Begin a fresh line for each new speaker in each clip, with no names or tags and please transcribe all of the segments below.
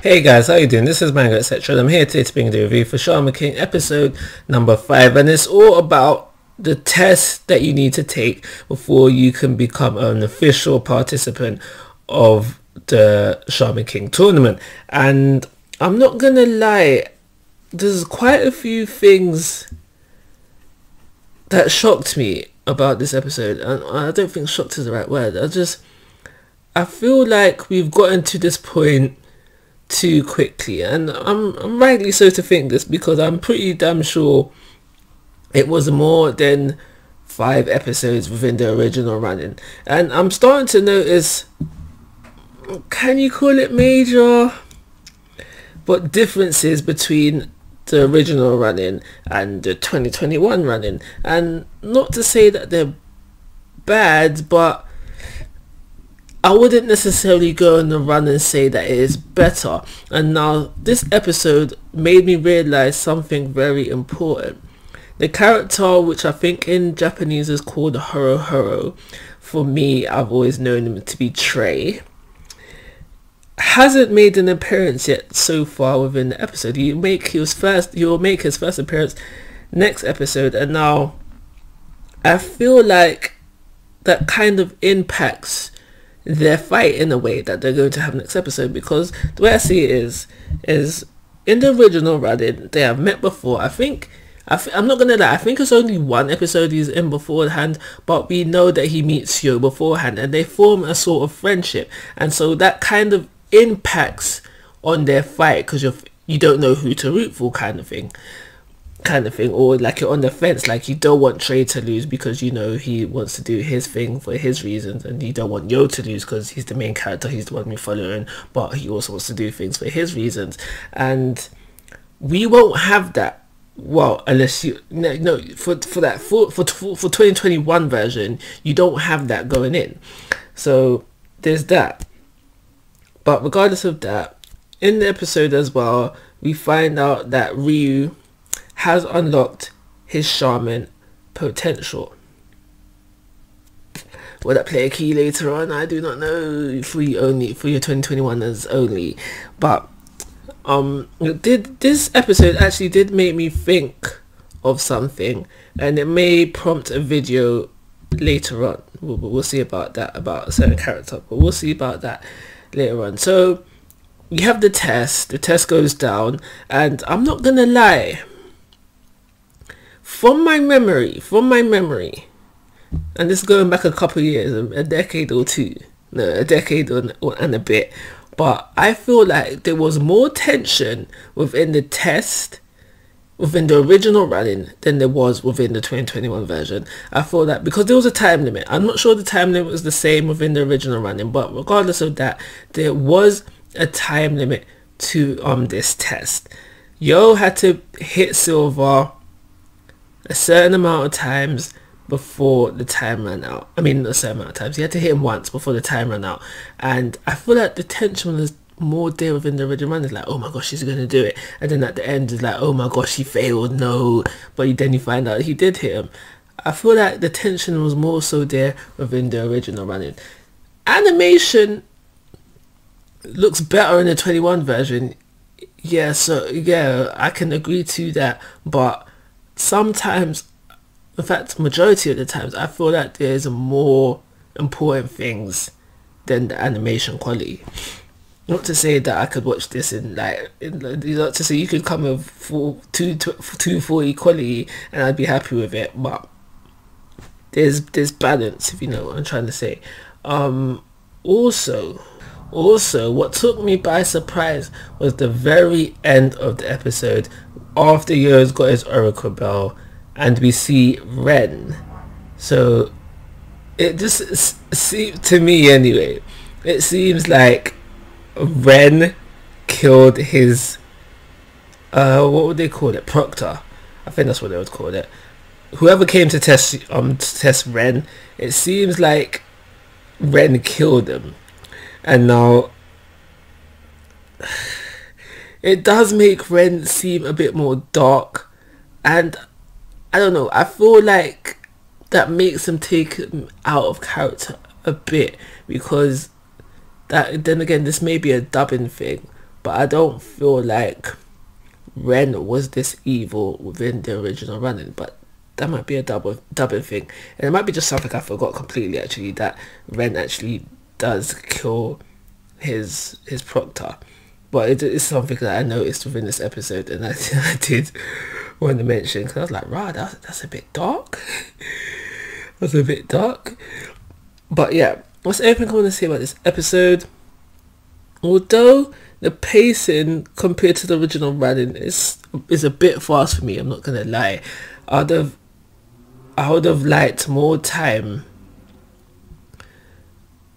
Hey guys, how you doing? This is Manga, etc. I'm here today to bring the review for Shaman King episode number 5, and it's all about the test that you need to take before you can become an official participant of the Shaman King tournament. And I'm not gonna lie, there's quite a few things that shocked me about this episode, and I don't think shocked is the right word. I feel like we've gotten to this point too quickly, and I'm rightly so to think this, because I'm pretty damn sure it was more than 5 episodes within the original running, and I'm starting to notice, can you call it major, but differences between the original running and the 2021 running. And not to say that they're bad, but I wouldn't necessarily go on the run and say that it is better. And now this episode made me realize something very important. The character, which I think in Japanese is called Horo Horo, for me, I've always known him to be Trey, hasn't made an appearance yet so far within the episode. He'll make his first appearance next episode, and now I feel like that kind of impacts their fight in a way that they're going to have next episode, because the way I see it is in the original running they have met before. I'm not gonna lie, I think it's only one episode he's in beforehand, but we know that he meets Yo beforehand and they form a sort of friendship, and so that kind of impacts on their fight, because you don't know who to root for, kind of thing, or like you're on the fence, like you don't want Trey to lose because you know he wants to do his thing for his reasons, and you don't want Yo to lose because he's the main character, he's the one we're following, but he also wants to do things for his reasons. And we won't have that, well, unless you for 2021 version you don't have that going in, so there's that. But regardless of that, in the episode as well, we find out that Ryu has unlocked his shaman potential. Will that play a key later on? I do not know, for your 2021ers only. But this episode actually did make me think of something, and it may prompt a video later on. We'll see about that, about a certain character, but we'll see about that later on. So you have the test goes down, and I'm not gonna lie, from my memory, and this is going back a couple of years, a decade or two, a decade and a bit, but I feel like there was more tension within the test, within the original running, than there was within the 2021 version. I feel that because there was a time limit. I'm not sure the time limit was the same within the original running, but regardless of that, there was a time limit to this test. Yo had to hit silver a certain amount of times before the time ran out. I mean, a certain amount of times. He had to hit him once before the time ran out, and I feel like the tension was more there within the original run. It's like, oh my gosh, she's gonna do it, and then at the end it's like, oh my gosh, he failed, no, but then you find out he did hit him. I feel like the tension was more so there within the original running. Animation looks better in the 21 version, yeah, so yeah, I can agree to that, but sometimes, in fact majority of the times, I feel like there's more important things than the animation quality. Not to say that I could watch this not to say you could come with 240 quality and I'd be happy with it, but there's balance, if you know what I'm trying to say. Also, what took me by surprise was the very end of the episode, after Yo's got his Oracle Bell and we see Ren. So it just seems to me, anyway, it seems like Ren killed his what would they call it, proctor, I think that's what they would call it, whoever came to test Ren. It seems like Ren killed him, and now it does make Ren seem a bit more dark, and I don't know, I feel like that makes him take him out of character a bit, because that, then again, this may be a dubbing thing, but I don't feel like Ren was this evil within the original running. But that might be a dubbing thing, and it might be just something I forgot completely, actually, that Ren actually does kill his proctor. But it is something that I noticed within this episode, and I did want to mention, because I was like, right, that's a bit dark. That's a bit dark. But yeah, what's everything I want to say about this episode? Although the pacing compared to the original running is a bit fast for me, I'm not gonna lie. I would have liked more time,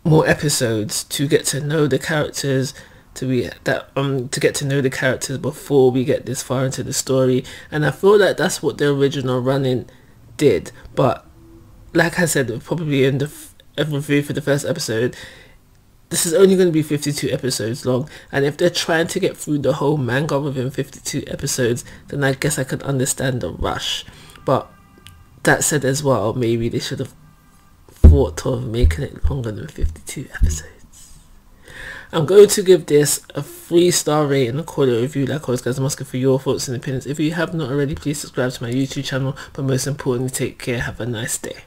more episodes to get to know the characters, to get to know the characters before we get this far into the story. And I feel like that's what the original running did. But like I said, probably in the review for the first episode, this is only going to be 52 episodes long, and if they're trying to get through the whole manga within 52 episodes, then I guess I could understand the rush. But that said as well, maybe they should have thought of making it longer than 52 episodes. I'm going to give this a 3-star rating and call it a review. Like always, guys, I'm asking for your thoughts and opinions. If you have not already, please subscribe to my YouTube channel, but most importantly, take care. Have a nice day.